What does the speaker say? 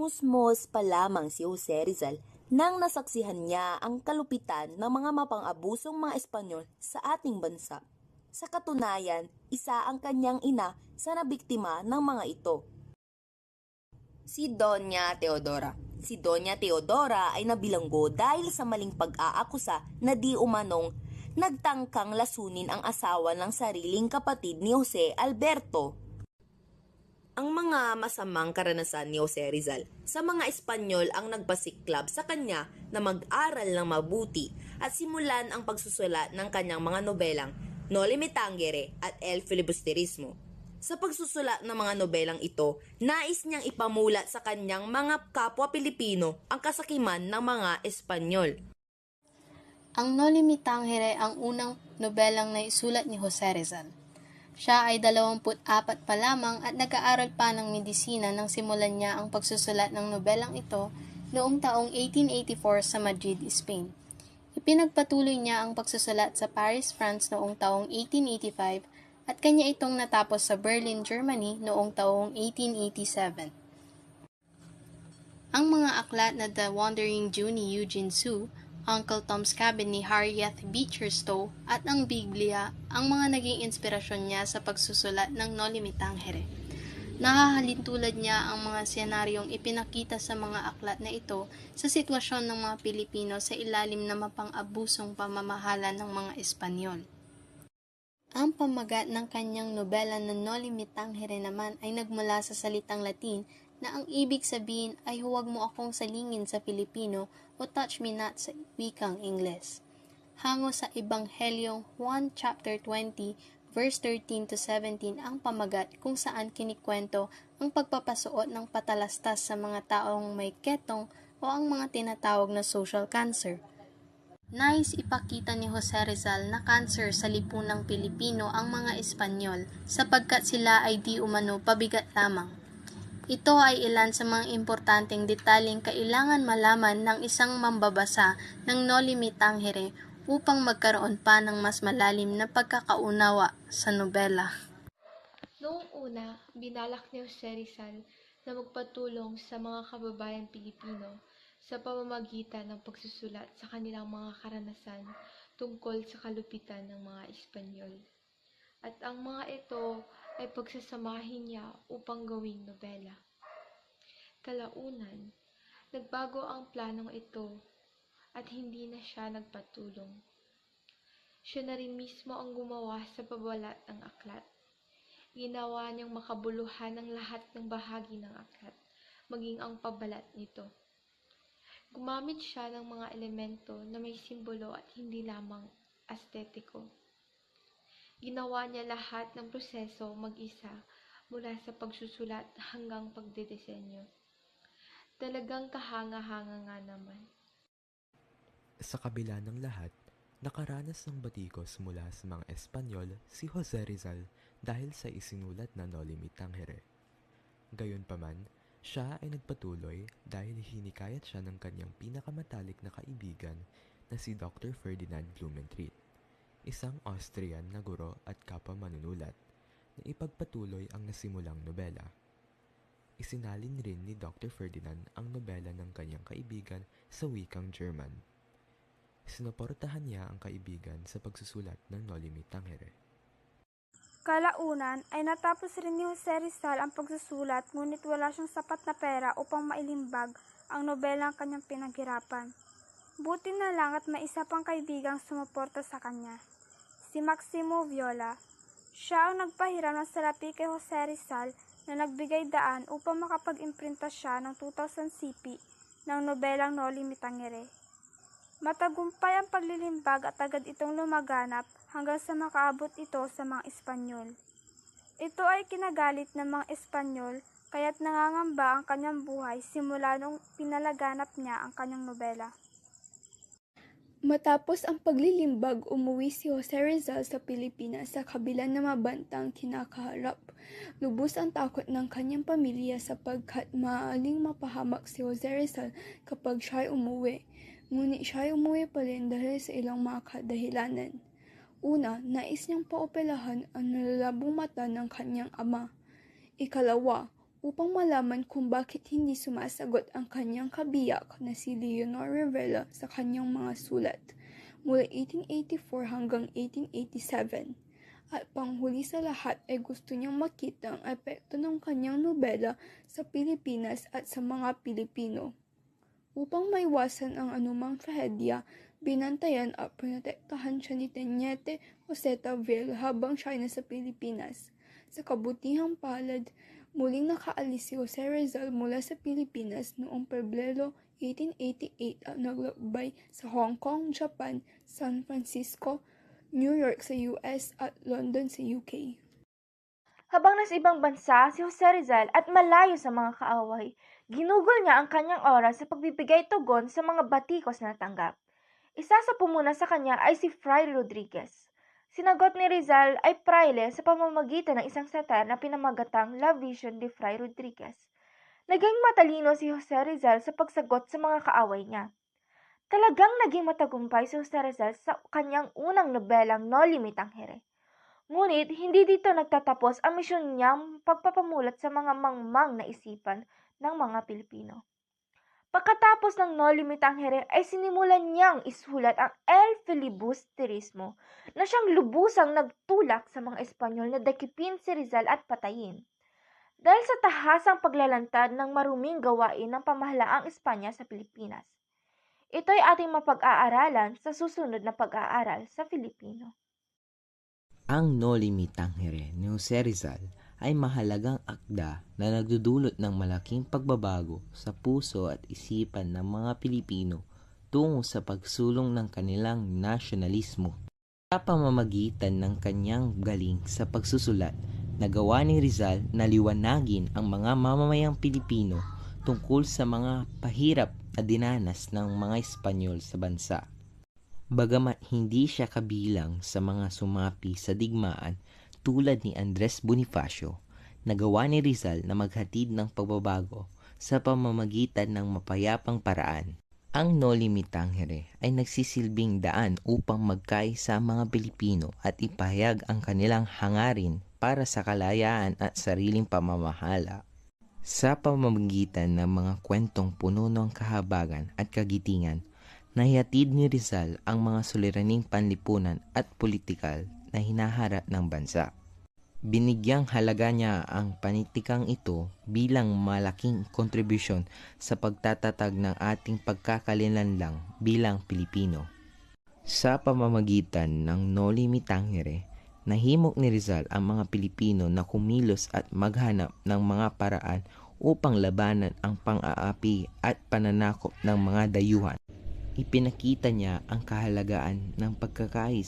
Musmos pa lamang si Jose Rizal nang nasaksihan niya ang kalupitan ng mga mapang-abusong mga Espanyol sa ating bansa. Sa katunayan, isa ang kanyang ina sa nabiktima ng mga ito. Si Doña Teodora. Si Doña Teodora ay nabilanggo dahil sa maling pag-aakusa na di umanong nagtangkang lasunin ang asawa ng sariling kapatid ni Jose Alberto. Ang mga masamang karanasan ni Jose Rizal sa mga Espanyol ang nagpasiklab sa kanya na mag-aral ng mabuti at simulan ang pagsusulat ng kanyang mga nobelang Noli Me Tangere at El Filibusterismo. Sa pagsusulat ng mga nobelang ito, nais niyang ipamulat sa kanyang mga kapwa Pilipino ang kasakiman ng mga Espanyol. Ang Noli Me Tangere ang unang nobelang naisulat ni Jose Rizal. Siya ay 24 pa lamang at nag-aaral pa ng medisina nang simulan niya ang pagsusulat ng nobelang ito noong taong 1884 sa Madrid, Spain. Ipinagpatuloy niya ang pagsusulat sa Paris, France noong taong 1885 at kanya itong natapos sa Berlin, Germany noong taong 1887. Ang mga aklat na The Wandering Jew ni Eugene Sue, Uncle Tom's Cabin ni Harriet Beecher Stowe at ang Biblia ang mga naging inspirasyon niya sa pagsusulat ng Noli Me Tangere. Nahahalin tulad niya ang mga senaryong ipinakita sa mga aklat na ito sa sitwasyon ng mga Pilipino sa ilalim ng mapang-abusong pamamahala ng mga Espanyol. Ang pamagat ng kanyang nobela na Noli Me Tangere naman ay nagmula sa salitang Latin na ang ibig sabihin ay huwag mo akong salingin sa Pilipino o touch me not sa wikang Ingles. Hango sa Ebanghelyong Juan chapter 20 verse 13 to 17 ang pamagat kung saan kinikwento ang pagpapasuot ng patalastas sa mga taong may ketong o ang mga tinatawag na social cancer. Nais ipakita ni Jose Rizal na cancer sa lipunang Pilipino ang mga Espanyol sapagkat sila ay di umano pabigat lamang. Ito ay ilan sa mga importanteng detalyeng kailangan malaman ng isang mambabasa ng Noli Me Tangere upang magkaroon pa ng mas malalim na pagkakaunawa sa nobela. Noong una, binalak ni Jose Rizal na magpatulong sa mga kababayang Pilipino sa pamamagitan ng pagsusulat sa kanilang mga karanasan tungkol sa kalupitan ng mga Espanyol. At ang mga ito ay pagsasamahin niya upang gawing nobela. Kalaunan, nagbago ang planong ito at hindi na siya nagpatulong. Siya na rin mismo ang gumawa sa pabalat ng aklat. Ginawa niyang makabuluhan ang lahat ng bahagi ng aklat, maging ang pabalat nito. Gumamit siya ng mga elemento na may simbolo at hindi lamang estetiko. Ginawa niya lahat ng proseso mag-isa mula sa pagsusulat hanggang pagdedesenyo. Talagang kahanga-hanga nga naman. Sa kabila ng lahat, nakaranas ng batikos mula sa mga Espanyol si Jose Rizal dahil sa isinulat na Noli Me Tangere. Gayunpaman, siya ay nagpatuloy dahil hinikayat siya ng kanyang pinakamatalik na kaibigan na si Dr. Ferdinand Blumentritt, isang Austrian na guro at kapwa manunulat, na ipagpatuloy ang nasimulang nobela. Isinalin rin ni Dr. Ferdinand ang nobela ng kanyang kaibigan sa wikang German. Sinuportahan niya ang kaibigan sa pagsusulat ng Noli Me Tangere. Kalaunan ay natapos rin ni Jose Rizal ang pagsusulat ngunit wala siyang sapat na pera upang mailimbag ang nobelang kanyang pinaghirapan. Buti na lang at may isa pang kaibigang sumuporta sa kanya, si Maximo Viola. Siya ang nagpahiram ng salapi kay Jose Rizal na nagbigay daan upang makapag-imprinta siya ng 2,000 sipi ng nobelang Noli Me Tangere. Matagumpay ang paglilimbag at agad itong lumaganap hanggang sa makaabot ito sa mga Espanyol. Ito ay kinagalit ng mga Espanyol kaya't nangangamba ang kanyang buhay simula nung pinalaganap niya ang kanyang nobela. Matapos ang paglilimbag, umuwi si Jose Rizal sa Pilipinas sa kabila ng mabantang kinakaharap. Lubos ang takot ng kanyang pamilya sapagkat maaaring mapahamak si Jose Rizal kapag siya ay umuwi. Ngunit siya ay umuwi pa rin dahil sa ilang mga kadahilanan. Una, nais niyang paoperahan ang nalalabong mata ng kanyang ama. Ikalawa, upang malaman kung bakit hindi sumasagot ang kanyang kabiyak na si Leonor Rivera sa kanyang mga sulat mula 1884 hanggang 1887. At panghuli sa lahat ay gusto niyang makita ang epekto ng kanyang nobela sa Pilipinas at sa mga Pilipino. Upang maiwasan ang anumang trahedya, binantayan at protektahan siya ni Teniente Jose Tavel habang siya ay nasa Pilipinas. Sa kabutihang palad, muling nakaalis si Jose Rizal mula sa Pilipinas noong Pebrero 1888 at naglakbay sa Hong Kong, Japan, San Francisco, New York sa US at London sa UK. Habang nasa ibang bansa si Jose Rizal at malayo sa mga kaaway, ginugol niya ang kanyang oras sa pagbibigay tugon sa mga batikos na natanggap. Isa sa pumuna sa kanya ay si Fray Rodriguez. Sinagot ni Rizal ay praile sa pamamagitan ng isang satire na pinamagatang La Vision de Fray Rodriguez. Naging matalino si Jose Rizal sa pagsagot sa mga kaaway niya. Talagang naging matagumpay si Jose Rizal sa kanyang unang nobelang No Limitang Here. Ngunit hindi dito nagtatapos ang misyon niyang pagpapamulat sa mga mangmang na isipan ng mga Pilipino. Pagkatapos ng No Limitang Here ay sinimulan niyang isulat ang El Filibusterismo na siyang lubusang nagtulak sa mga Espanyol na dakipin si Rizal at patayin. Dahil sa tahasang paglalantad ng maruming gawain ng pamahalaang Espanya sa Pilipinas. Ito'y ating mapag-aaralan sa susunod na pag-aaral sa Filipino. Ang No Limitang Here ni Jose Rizal ay mahalagang akda na nagdudulot ng malaking pagbabago sa puso at isipan ng mga Pilipino tungo sa pagsulong ng kanilang nasyonalismo. Sa pamamagitan ng kanyang galing sa pagsusulat, nagawa ni Rizal na liwanagin ang mga mamamayang Pilipino tungkol sa mga pahirap na dinanas ng mga Espanyol sa bansa. Bagamat hindi siya kabilang sa mga sumapi sa digmaan tulad ni Andres Bonifacio, nagawa ni Rizal na maghatid ng pagbabago sa pamamagitan ng mapayapang paraan. Ang No Limitang Here ay nagsisilbing daan upang magkaisa ang mga Pilipino at ipahayag ang kanilang hangarin para sa kalayaan at sariling pamamahala. Sa pamamagitan ng mga kwentong puno ng kahabagan at kagitingan, nahihatid ni Rizal ang mga suliraning panlipunan at politikal na hinaharap ng bansa. Binigyang halaga niya ang panitikang ito bilang malaking kontribusyon sa pagtatatag ng ating pagkakalinlanlang bilang Pilipino. Sa pamamagitan ng No Limitang Here, nahimok ni Rizal ang mga Pilipino na kumilos at maghanap ng mga paraan upang labanan ang pang-aapi at pananakop ng mga dayuhan. Ipinakita niya ang kahalagaan ng pagkakais